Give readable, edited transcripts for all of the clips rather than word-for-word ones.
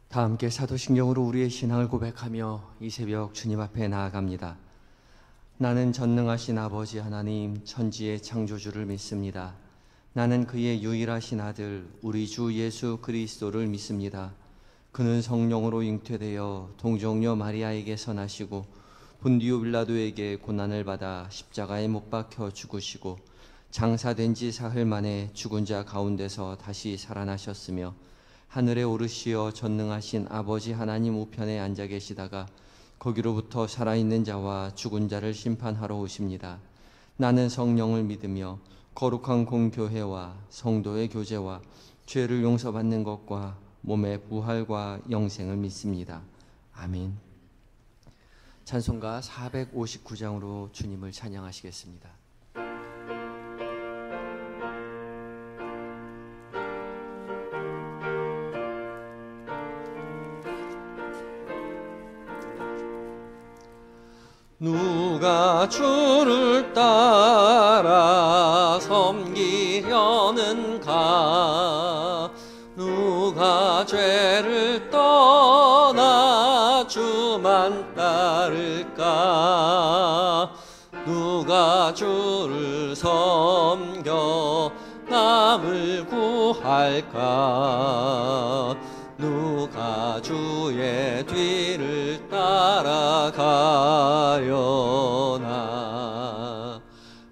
다 함께 사도신경으로 우리의 신앙을 고백하며 이 새벽 주님 앞에 나아갑니다. 나는 전능하신 아버지 하나님 천지의 창조주를 믿습니다. 나는 그의 유일하신 아들 우리 주 예수 그리스도를 믿습니다. 그는 성령으로 잉태되어 동정녀 마리아에게서 나시고 본디오 빌라도에게 고난을 받아 십자가에 못 박혀 죽으시고 장사된 지 사흘 만에 죽은 자 가운데서 다시 살아나셨으며 하늘에 오르시어 전능하신 아버지 하나님 우편에 앉아 계시다가 거기로부터 살아있는 자와 죽은 자를 심판하러 오십니다. 나는 성령을 믿으며 거룩한 공교회와 성도의 교제와 죄를 용서받는 것과 몸의 부활과 영생을 믿습니다. 아멘. 찬송가 459장으로 주님을 찬양하시겠습니다. 누가 주를 따라 섬기려는가? 누가 죄를 떠나 주만 따를까? 누가 주를 섬겨 남을 구할까? 누가 주의 뒤를 따라가려나?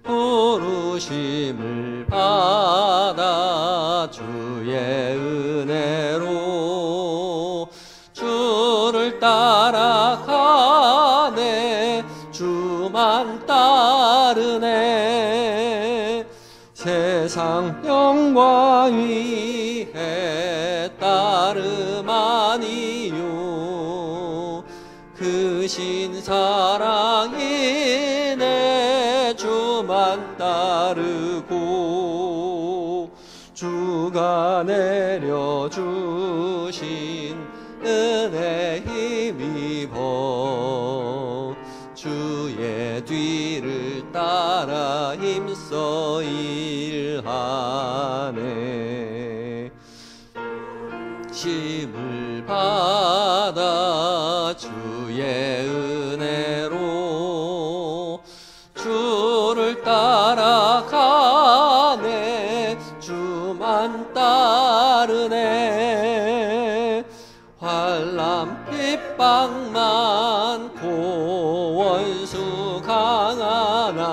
부르심을 받아 주의 은혜로 주를 따라가네. 주만 따르네. 세상 영광 위에 따름 아니요 그 신사랑이네. 주만 따르고 주가 내려주신 은혜 힘입어 주의 뒤를 따라 힘써 일하네. 심을 받아 주의 은혜로 주를 따라가네. 주만 따르네. 환난 핍박 많고 원수 강하나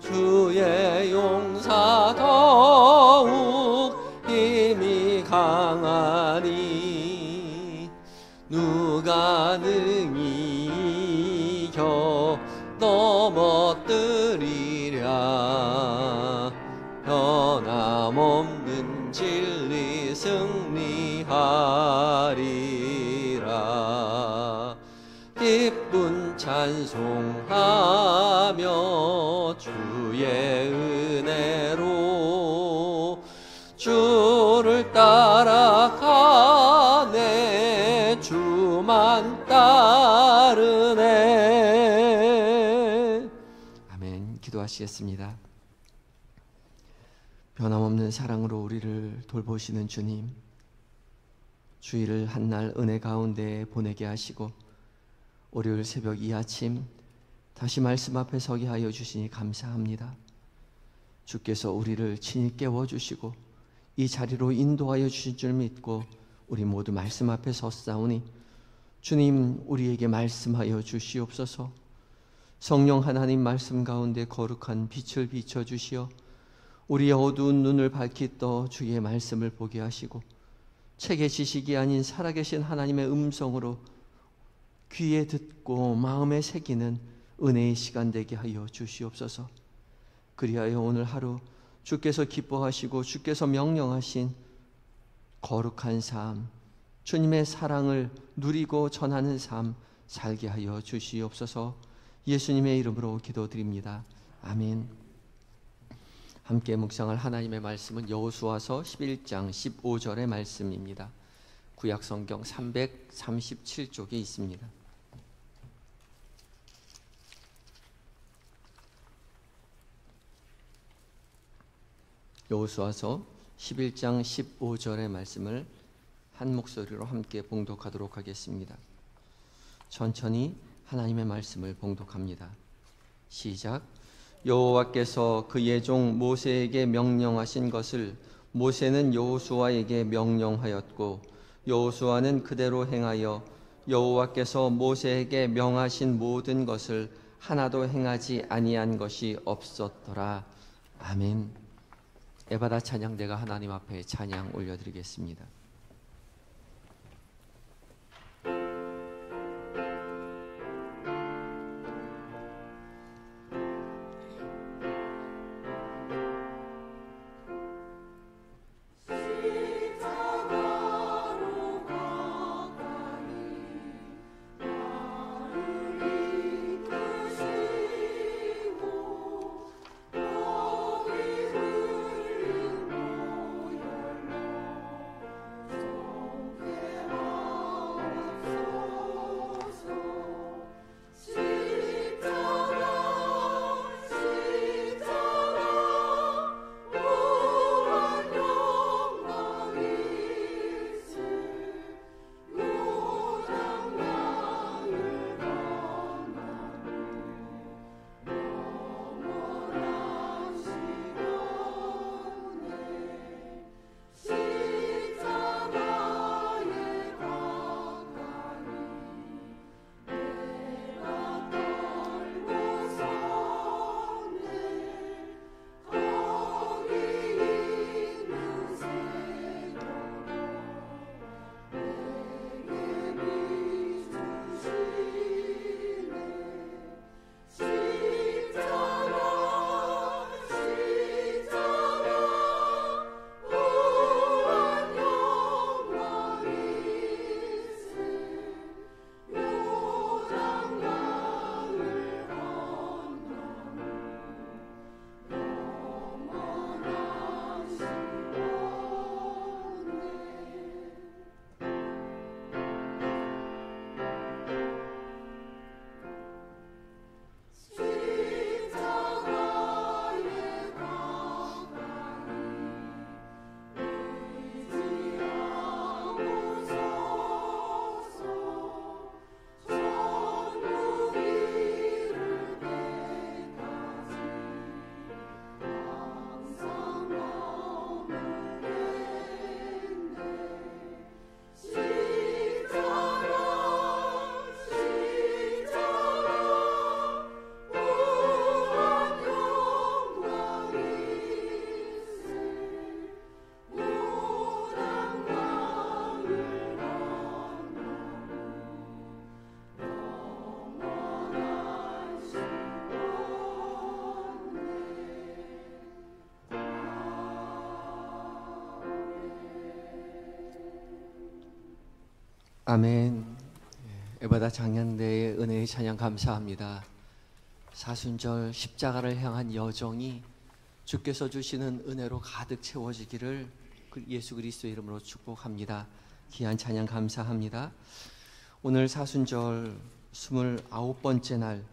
주의 용사 더욱 힘이 강하니. 누가 능히 이겨 넘어뜨리랴? 변함없는 진리 승리하리라. 기쁜 찬송하며 주의 은혜로 주를 따라가네. 주만 따르네. 아멘. 기도하시겠습니다. 변함없는 사랑으로 우리를 돌보시는 주님, 주일을 한날 은혜 가운데 보내게 하시고 월요일 새벽 이 아침 다시 말씀 앞에 서게 하여 주시니 감사합니다. 주께서 우리를 친히 깨워주시고 이 자리로 인도하여 주실 줄 믿고 우리 모두 말씀 앞에 섰사오니 주님, 우리에게 말씀하여 주시옵소서. 성령 하나님 말씀 가운데 거룩한 빛을 비춰주시어 우리의 어두운 눈을 밝히 떠 주의 말씀을 보게 하시고 책의 지식이 아닌 살아계신 하나님의 음성으로 귀에 듣고 마음에 새기는 은혜의 시간 되게 하여 주시옵소서. 그리하여 오늘 하루 주께서 기뻐하시고 주께서 명령하신 거룩한 삶, 주님의 사랑을 누리고 전하는 삶 살게 하여 주시옵소서. 예수님의 이름으로 기도드립니다. 아멘. 함께 묵상할 하나님의 말씀은 여호수아서 11장 15절의 말씀입니다. 구약성경 337쪽에 있습니다. 여호수아서 11장 15절의 말씀을 한 목소리로 함께 봉독하도록 하겠습니다. 천천히 하나님의 말씀을 봉독합니다. 시작. 여호와께서 그의 종 모세에게 명령하신 것을 모세는 여호수아에게 명령하였고 여호수아는 그대로 행하여 여호와께서 모세에게 명하신 모든 것을 하나도 행하지 아니한 것이 없었더라. 아멘. 에바다 찬양대가 하나님 앞에 찬양 올려드리겠습니다. 아멘. 에바다 장년대의 은혜의 찬양 감사합니다. 사순절 십자가를 향한 여정이 주께서 주시는 은혜로 가득 채워지기를 예수 그리스도의 이름으로 축복합니다. 귀한 찬양 감사합니다. 오늘 사순절 29번째 날,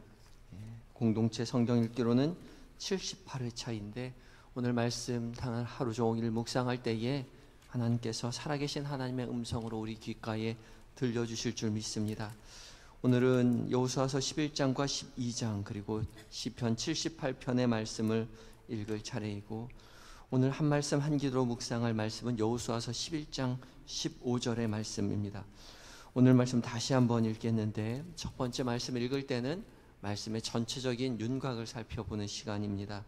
공동체 성경 읽기로는 78회차인데 오늘 말씀 단 하루 종일 묵상할 때에 하나님께서 살아계신 하나님의 음성으로 우리 귓가에 들려주실 줄 믿습니다. 오늘은 여호수아서 11장과 12장 그리고 시편 78편의 말씀을 읽을 차례이고, 오늘 한 말씀 한 기도로 묵상할 말씀은 여호수아서 11장 15절의 말씀입니다. 오늘 말씀 다시 한번 읽겠는데, 첫 번째 말씀 읽을 때는 말씀의 전체적인 윤곽을 살펴보는 시간입니다.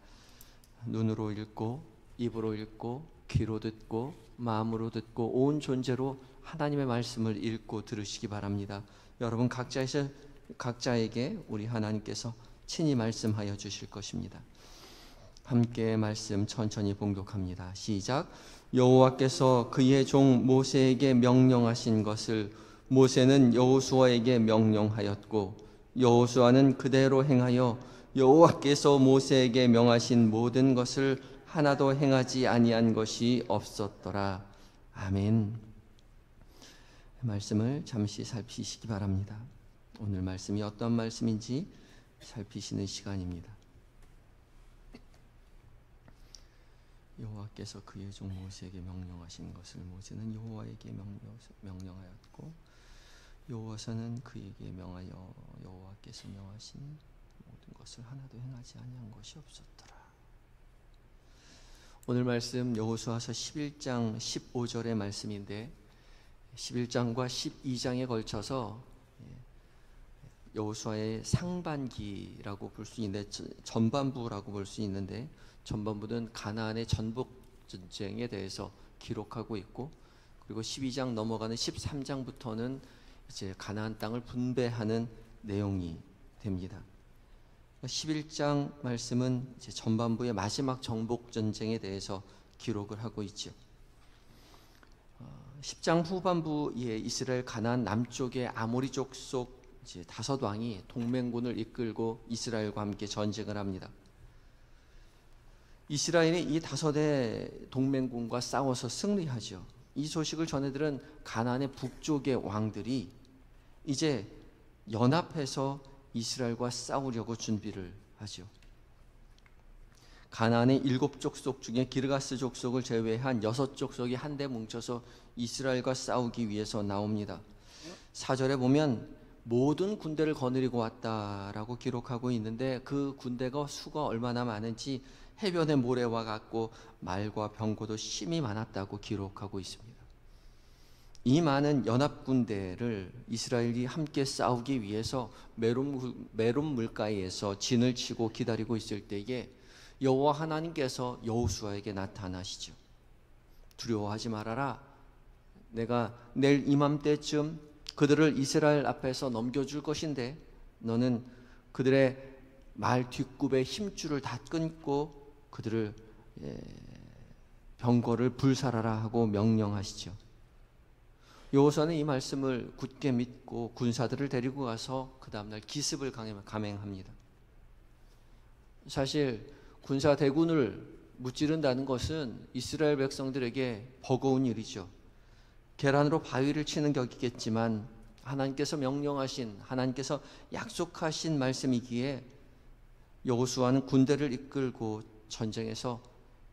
눈으로 읽고 입으로 읽고 귀로 듣고 마음으로 듣고 온 존재로 하나님의 말씀을 읽고 들으시기 바랍니다. 여러분 각자에게 우리 하나님께서 친히 말씀하여 주실 것입니다. 함께 말씀 천천히 봉독합니다. 시작. 여호와께서 그의 종 모세에게 명령하신 것을 모세는 여호수아에게 명령하였고 여호수아는 그대로 행하여 여호와께서 모세에게 명하신 모든 것을 하나도 행하지 아니한 것이 없었더라. 아멘. 말씀을 잠시 살피시기 바랍니다. 오늘 말씀이 어떤 말씀인지 살피시는 시간입니다. 여호와께서 그의 종 모세에게 명령하신 것을 모세는 여호와에게 명령하였고 여호와께서는 그에게 명하여 여호와께서 명하신 모든 것을 하나도 행하지 아니한 것이 없었더라. 오늘 말씀 여호수아서 11장 15절의 말씀인데 11장과 12장에 걸쳐서 여호수아의 상반기라고 볼 수 있는데 전반부라고 볼 수 있는데 전반부는 가나안의 전복 전쟁에 대해서 기록하고 있고 그리고 12장 넘어가는 13장부터는 이제 가나안 땅을 분배하는 내용이 됩니다. 11장 말씀은 이제 전반부의 마지막 정복 전쟁에 대해서 기록을 하고 있죠. 10장 후반부에 이스라엘 가나안 남쪽의 아모리 족속 이제 5왕이 동맹군을 이끌고 이스라엘과 함께 전쟁을 합니다. 이스라엘이 이 5대 동맹군과 싸워서 승리하죠. 이 소식을 전해들은 가나안의 북쪽의 왕들이 이제 연합해서 이스라엘과 싸우려고 준비를 하죠. 가나안의 7족속 중에 기르가스 족속을 제외한 6족속이 한데 뭉쳐서 이스라엘과 싸우기 위해서 나옵니다. 4절에 보면 모든 군대를 거느리고 왔다라고 기록하고 있는데 그 군대가 수가 얼마나 많은지 해변의 모래와 같고 말과 병거도 심히 많았다고 기록하고 있습니다. 이 많은 연합군대를 이스라엘이 함께 싸우기 위해서 메론 물가에서 진을 치고 기다리고 있을 때에 여호와 하나님께서 여호수아에게 나타나시죠. 두려워하지 말아라. 내가 내일 이맘때쯤 그들을 이스라엘 앞에서 넘겨줄 것인데 너는 그들의 말 뒷굽에 힘줄을 다 끊고 그들을 병거를 불살하라 하고 명령하시죠. 여호수아는 이 말씀을 굳게 믿고 군사들을 데리고 가서 그 다음날 기습을 감행합니다. 사실 군사 대군을 무찌른다는 것은 이스라엘 백성들에게 버거운 일이죠. 계란으로 바위를 치는 격이겠지만 하나님께서 명령하신 하나님께서 약속하신 말씀이기에 여호수아는 군대를 이끌고 전쟁에서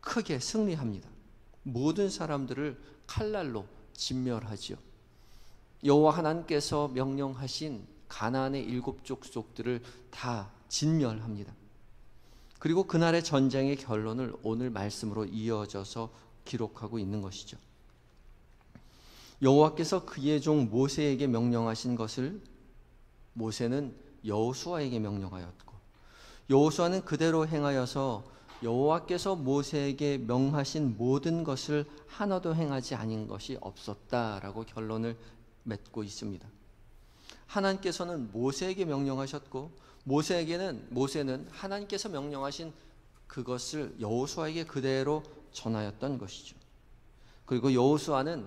크게 승리합니다. 모든 사람들을 칼날로 진멸하죠. 여호와 하나님께서 명령하신 가나안의 7족속들을 다 진멸합니다. 그리고 그날의 전쟁의 결론을 오늘 말씀으로 이어져서 기록하고 있는 것이죠. 여호와께서 그의 종 모세에게 명령하신 것을 모세는 여호수아에게 명령하였고 여호수아는 그대로 행하여서 여호와께서 모세에게 명하신 모든 것을 하나도 행하지 아닌 것이 없었다라고 결론을 맺고 있습니다. 하나님께서는 모세에게 명령하셨고 모세는 하나님께서 명령하신 그것을 여호수아에게 그대로 전하였던 것이죠. 그리고 여호수아는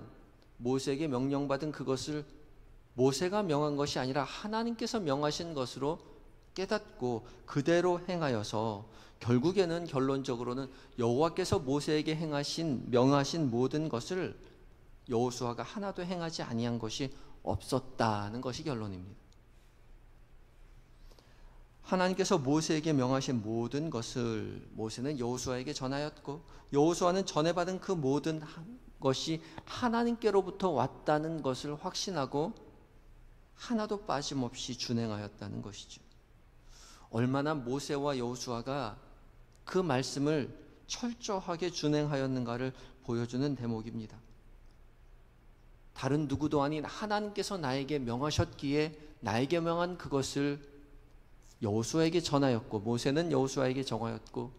모세에게 명령받은 그것을 모세가 명한 것이 아니라 하나님께서 명하신 것으로 깨닫고 그대로 행하여서 결론적으로는 여호와께서 모세에게 명하신 모든 것을 여호수아가 하나도 행하지 아니한 것이 없었다는 것이 결론입니다. 하나님께서 모세에게 명하신 모든 것을 모세는 여호수아에게 전하였고 여호수아는 전해받은 그 모든 것이 하나님께로부터 왔다는 것을 확신하고 하나도 빠짐없이 준행하였다는 것이죠. 얼마나 모세와 여호수아가 그 말씀을 철저하게 준행하였는가를 보여주는 대목입니다. 다른 누구도 아닌 하나님께서 나에게 명하셨기에 나에게 명한 그것을 여호수아에게 전하였고 모세는 여호수아에게 정하였고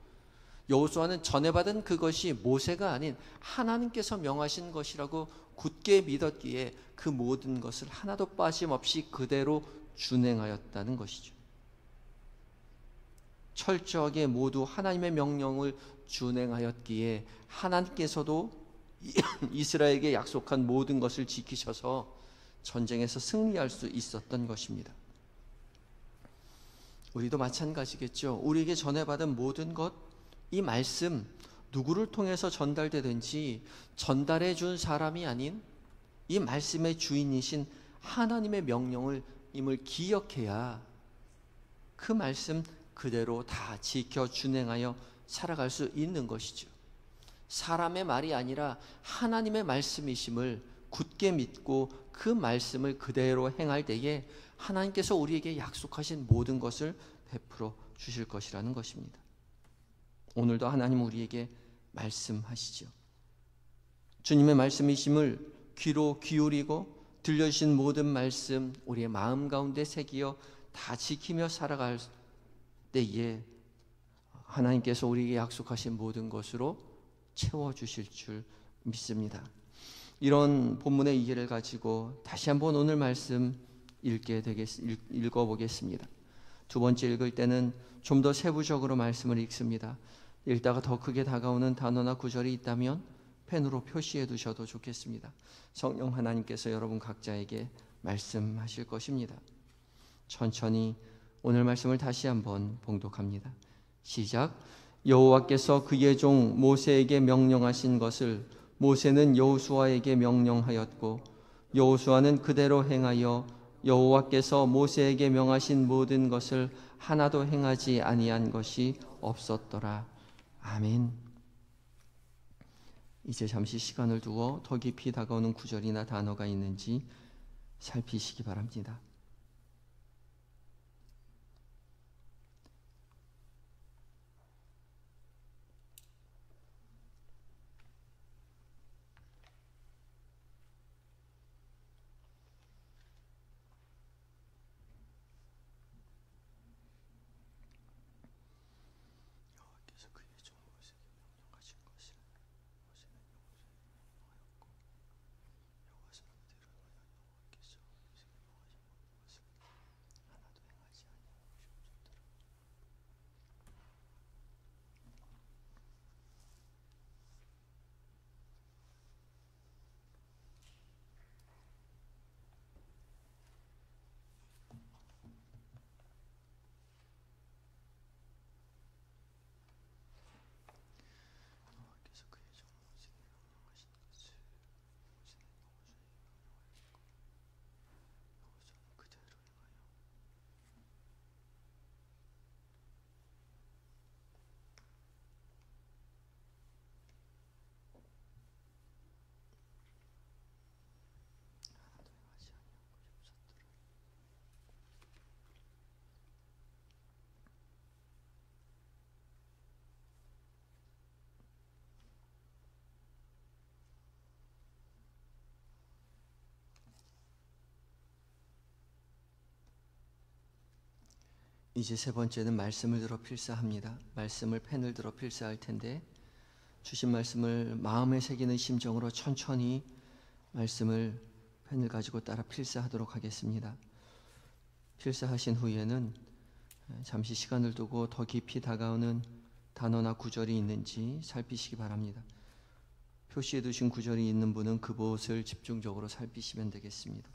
여호수아는 전해받은 그것이 모세가 아닌 하나님께서 명하신 것이라고 굳게 믿었기에 그 모든 것을 하나도 빠짐없이 그대로 준행하였다는 것이죠. 철저하게 모두 하나님의 명령을 준행하였기에 하나님께서도 이스라엘에게 약속한 모든 것을 지키셔서 전쟁에서 승리할 수 있었던 것입니다. 우리도 마찬가지겠죠. 우리에게 전해받은 모든 것, 이 말씀 누구를 통해서 전달되든지 전달해 준 사람이 아닌 이 말씀의 주인이신 하나님의 명령을 임을 기억해야 그 말씀 그대로 다 지켜 준행하여 살아갈 수 있는 것이죠. 사람의 말이 아니라 하나님의 말씀이심을 굳게 믿고 그 말씀을 그대로 행할 때에 하나님께서 우리에게 약속하신 모든 것을 베풀어 주실 것이라는 것입니다. 오늘도 하나님 우리에게 말씀하시죠. 주님의 말씀이심을 귀로 기울이고 들려주신 모든 말씀 우리의 마음 가운데 새기어 다 지키며 살아갈 때에 하나님께서 우리에게 약속하신 모든 것으로 채워주실 줄 믿습니다. 이런 본문의 이해를 가지고 다시 한번 오늘 말씀 읽어보겠습니다. 두 번째 읽을 때는 좀 더 세부적으로 말씀을 읽습니다. 읽다가 더 크게 다가오는 단어나 구절이 있다면 펜으로 표시해 두셔도 좋겠습니다. 성령 하나님께서 여러분 각자에게 말씀하실 것입니다. 천천히 오늘 말씀을 다시 한번 봉독합니다. 시작. 여호와께서 그의 종 모세에게 명령하신 것을 모세는 여호수아에게 명령하였고 여호수아는 그대로 행하여 여호와께서 모세에게 명하신 모든 것을 하나도 행하지 아니한 것이 없었더라. 아멘. 이제 잠시 시간을 두어 더 깊이 다가오는 구절이나 단어가 있는지 살피시기 바랍니다. 이제 세 번째는 말씀을 들어 필사합니다. 말씀을 펜을 들어 필사할 텐데 주신 말씀을 마음에 새기는 심정으로 천천히 말씀을 펜을 가지고 따라 필사하도록 하겠습니다. 필사하신 후에는 잠시 시간을 두고 더 깊이 다가오는 단어나 구절이 있는지 살피시기 바랍니다. 표시해 두신 구절이 있는 분은 그곳을 집중적으로 살피시면 되겠습니다.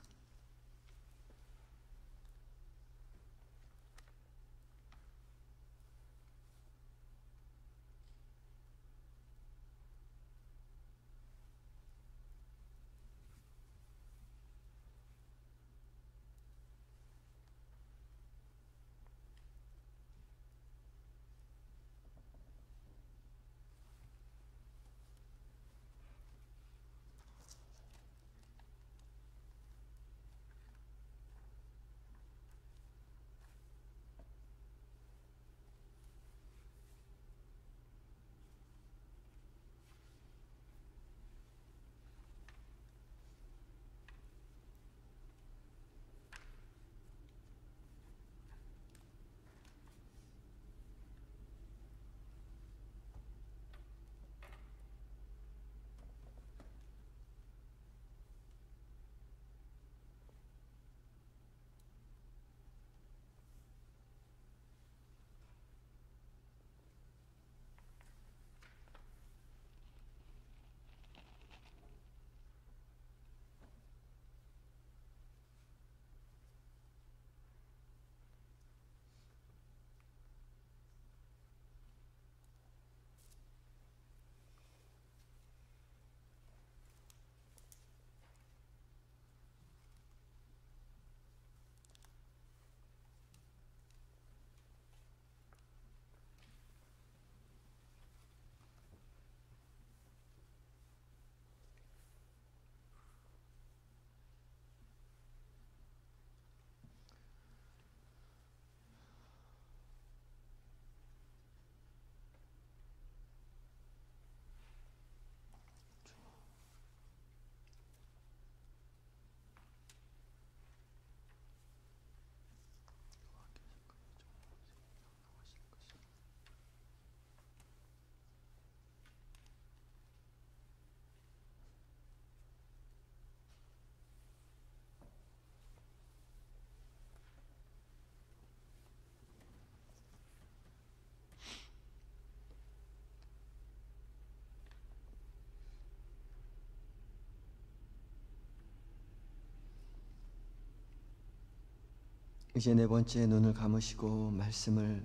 이제 네 번째 눈을 감으시고 말씀을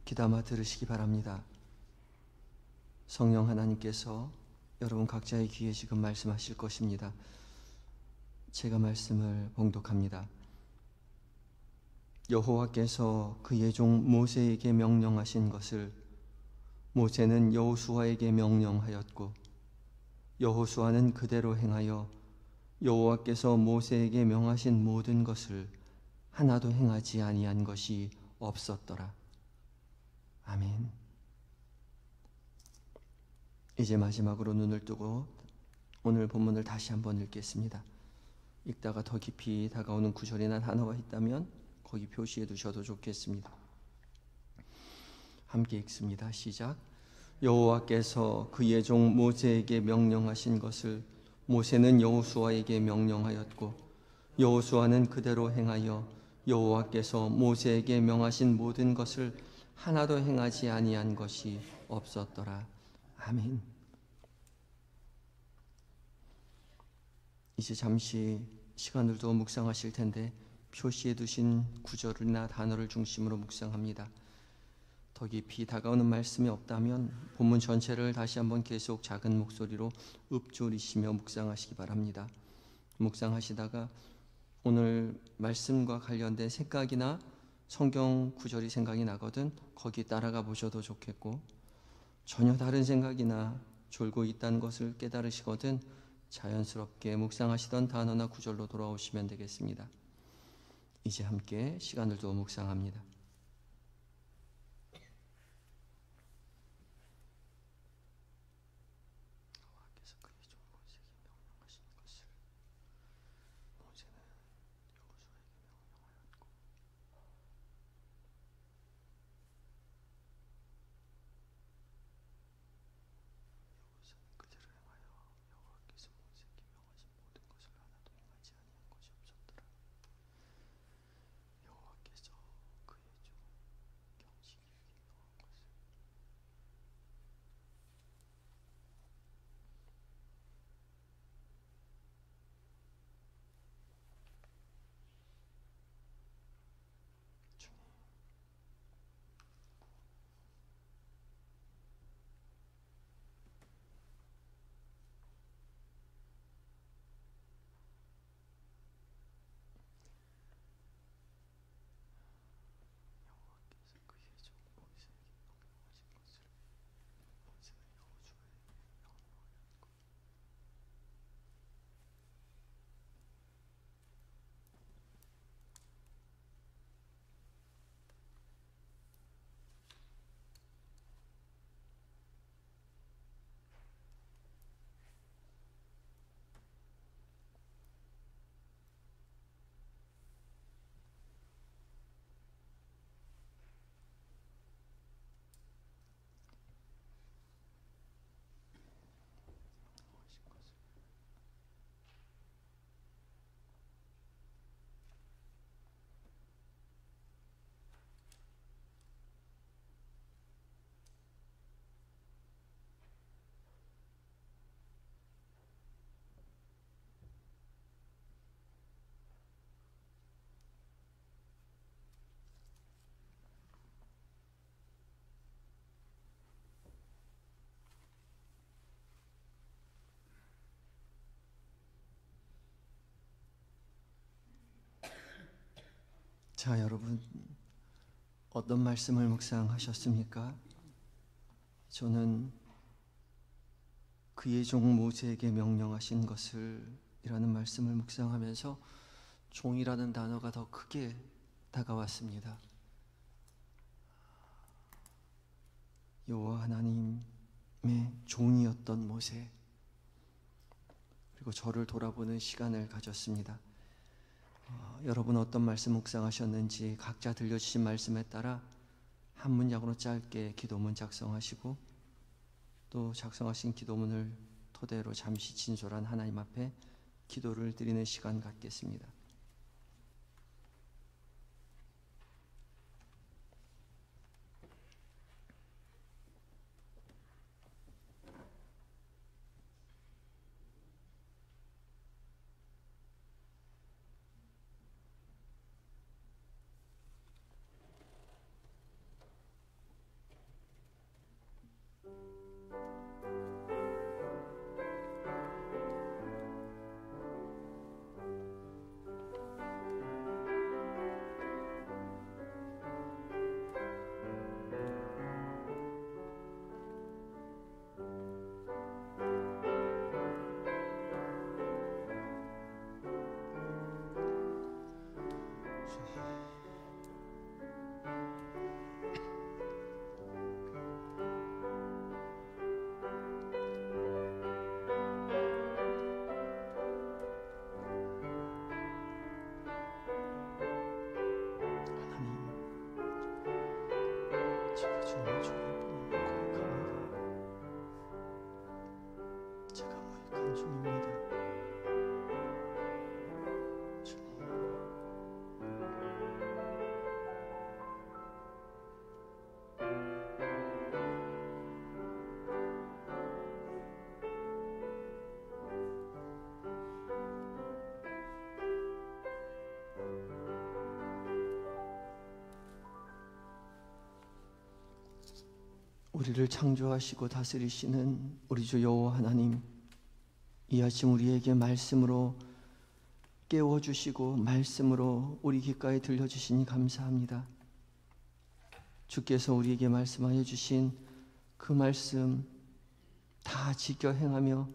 귀담아 들으시기 바랍니다. 성령 하나님께서 여러분 각자의 귀에 지금 말씀하실 것입니다. 제가 말씀을 봉독합니다. 여호와께서 그의 종 모세에게 명령하신 것을 모세는 여호수아에게 명령하였고 여호수아는 그대로 행하여 여호와께서 모세에게 명하신 모든 것을 하나도 행하지 아니한 것이 없었더라. 아멘. 이제 마지막으로 눈을 뜨고 오늘 본문을 다시 한번 읽겠습니다. 읽다가 더 깊이 다가오는 구절이나 단어가 있다면 거기 표시해 두셔도 좋겠습니다. 함께 읽습니다. 시작. 여호와께서 그의 종 모세에게 명령하신 것을 모세는 여호수아에게 명령하였고 여호수아는 그대로 행하여 여호와께서 모세에게 명하신 모든 것을 하나도 행하지 아니한 것이 없었더라. 아멘. 이제 잠시 시간을 두어 묵상하실 텐데 표시해 두신 구절이나 단어를 중심으로 묵상합니다. 더 깊이 다가오는 말씀이 없다면 본문 전체를 다시 한번 계속 작은 목소리로 읊조리시며 묵상하시기 바랍니다. 묵상하시다가 오늘 말씀과 관련된 생각이나 성경 구절이 생각이 나거든 거기 따라가 보셔도 좋겠고, 전혀 다른 생각이나 졸고 있다는 것을 깨달으시거든 자연스럽게 묵상하시던 단어나 구절로 돌아오시면 되겠습니다. 이제 함께 시간을 두어 묵상합니다. 자, 여러분 어떤 말씀을 묵상하셨습니까? 저는 그의 종 모세에게 명령하신 것을 이라는 말씀을 묵상하면서 종이라는 단어가 더 크게 다가왔습니다. 여호와 하나님의 종이었던 모세, 그리고 저를 돌아보는 시간을 가졌습니다. 여러분 어떤 말씀 묵상하셨는지 각자 들려주신 말씀에 따라 한 문장으로 짧게 기도문 작성하시고 또 작성하신 기도문을 토대로 잠시 진솔한 하나님 앞에 기도를 드리는 시간 갖겠습니다. 중입니다. 주님. 우리를 창조하시고 다스리시는 우리 주 여호와 하나님, 이 아침 우리에게 말씀으로 깨워주시고 말씀으로 우리 귓가에 들려주시니 감사합니다. 주께서 우리에게 말씀하여 주신 그 말씀 다 지켜 행하며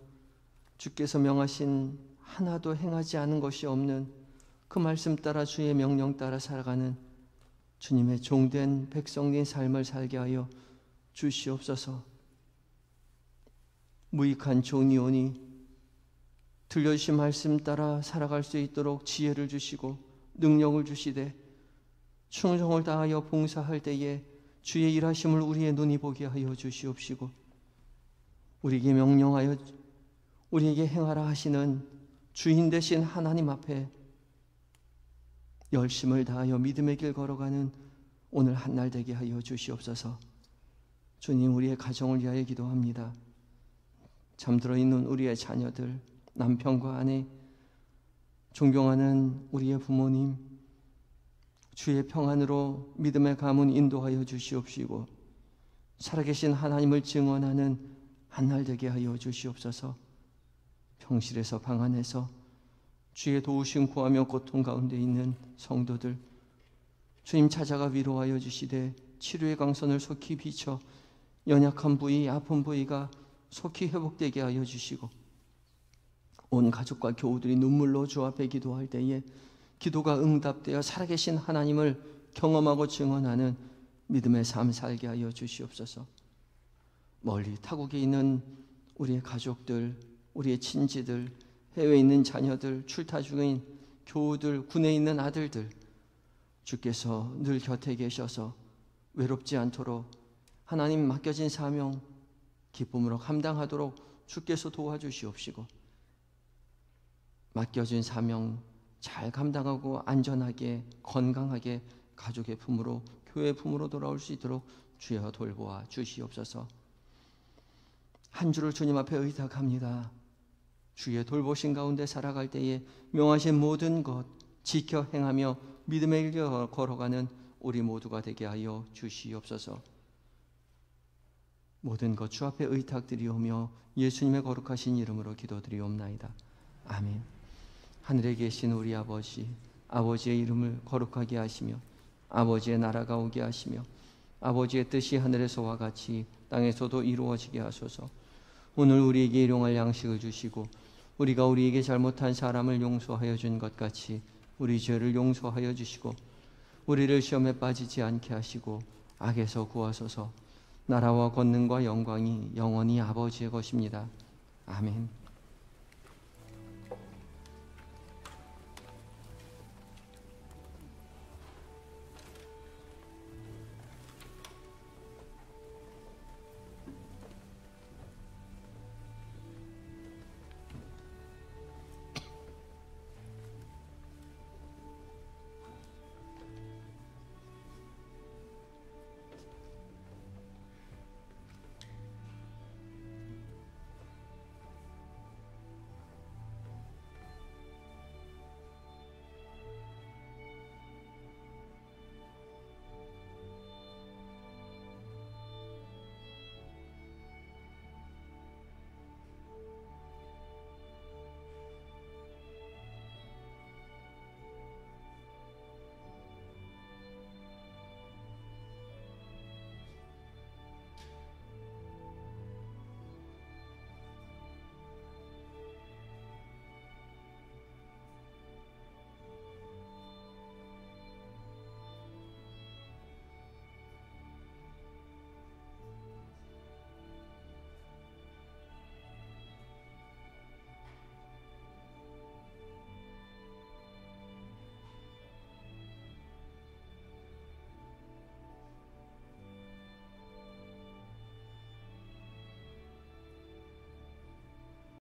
주께서 명하신 하나도 행하지 않은 것이 없는 그 말씀 따라 주의 명령 따라 살아가는 주님의 종된 백성된 삶을 살게 하여 주시옵소서. 무익한 종이 오니 들려주신 말씀 따라 살아갈 수 있도록 지혜를 주시고 능력을 주시되 충성을 다하여 봉사할 때에 주의 일하심을 우리의 눈이 보게 하여 주시옵시고 우리에게 명령하여 우리에게 행하라 하시는 주인 되신 하나님 앞에 열심을 다하여 믿음의 길 걸어가는 오늘 한날 되게 하여 주시옵소서. 주님, 우리의 가정을 위하여 기도합니다. 잠들어 있는 우리의 자녀들, 남편과 아내, 존경하는 우리의 부모님, 주의 평안으로 믿음의 가문 인도하여 주시옵시고 살아계신 하나님을 증언하는 한날 되게 하여 주시옵소서. 병실에서 방 안에서 주의 도우심 구하며 고통 가운데 있는 성도들, 주님 찾아가 위로하여 주시되 치료의 강선을 속히 비춰 연약한 부위, 아픈 부위가 속히 회복되게 하여 주시고 온 가족과 교우들이 눈물로 주 앞에 기도할 때에 기도가 응답되어 살아계신 하나님을 경험하고 증언하는 믿음의 삶 살게 하여 주시옵소서. 멀리 타국에 있는 우리의 가족들, 우리의 친지들, 해외에 있는 자녀들, 출타 중인 교우들, 군에 있는 아들들, 주께서 늘 곁에 계셔서 외롭지 않도록 하나님 맡겨진 사명 기쁨으로 감당하도록 주께서 도와주시옵시고 맡겨진 사명 잘 감당하고 안전하게 건강하게 가족의 품으로 교회의 품으로 돌아올 수 있도록 주여 돌보아 주시옵소서. 한 주를 주님 앞에 의탁합니다. 주의 돌보신 가운데 살아갈 때에 명하신 모든 것 지켜 행하며 믿음의 길 걸어가는 우리 모두가 되게 하여 주시옵소서. 모든 것 주 앞에 의탁드리오며 예수님의 거룩하신 이름으로 기도드리옵나이다. 아멘. 하늘에 계신 우리 아버지, 아버지의 이름을 거룩하게 하시며 아버지의 나라가 오게 하시며 아버지의 뜻이 하늘에서와 같이 땅에서도 이루어지게 하소서. 오늘 우리에게 일용할 양식을 주시고 우리가 우리에게 잘못한 사람을 용서하여 준 것 같이 우리 죄를 용서하여 주시고 우리를 시험에 빠지지 않게 하시고 악에서 구하소서. 나라와 권능과 영광이 영원히 아버지의 것입니다. 아멘.